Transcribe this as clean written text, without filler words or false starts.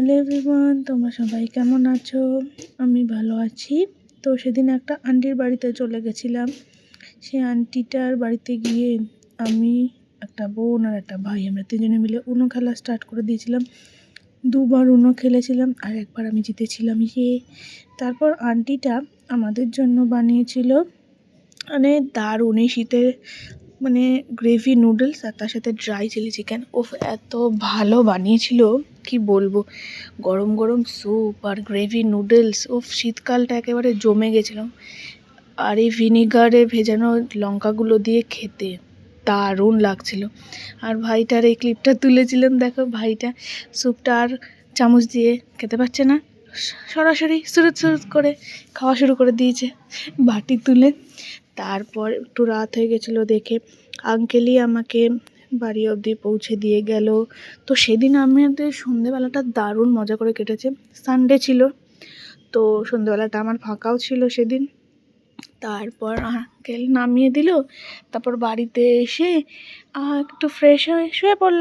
Hello everyone, তোমরা সবাই কেমন আছো? আমি ভালো আছি। তো সেদিন একটা আন্টির বাড়িতে চলে গেছিলাম। সেই আন্টিটার বাড়িতে গিয়ে আমি, একটা বোন আর একটা ভাই, আমরা তিনজনে মিলে উনো খেলা স্টার্ট করে দিয়েছিলাম। দুবার উনো খেলেছিলাম আর একবার আমি জিতেছিলাম। তারপর আন্টিটা আমাদের জন্য বানিয়েছিল মানে দারুণ, এই শীতে মানে গ্রেভি নুডলস আর তার সাথে ড্রাই চিলি চিকেন। ওফ, এত ভালো বানিয়েছিল কি বলবো। গরম গরম স্যুপ আর গ্রেভি নুডলস, ওফ, শীতকালটা একেবারে জমে গেছিলো। আর এই ভিনিগারে ভেজানো লঙ্কাগুলো দিয়ে খেতে দারুণ লাগছিল। আর ভাইটার এই ক্লিপটা তুলেছিলাম, দেখো ভাইটা স্যুপটা আর চামচ দিয়ে খেতে পারছে না, সরাসরি সুরুত সুরুত করে খাওয়া শুরু করে দিয়েছে বাটি তুলে। তারপর একটু রাত হয়ে গেছিলো দেখে আঙ্কেলই আমাকে বাড়ি অবধি পৌঁছে দিয়ে গেল। তো সেদিন আমাদের সন্ধেবেলাটা দারুণ মজা করে কেটেছে। সানডে ছিল, তো সন্ধেবেলাটা আমার ফাঁকাও ছিল সেদিন। তারপর আঙ্কেল নামিয়ে দিল, তারপর বাড়িতে এসে একটু ফ্রেশ হয়ে শুয়ে পড়লাম।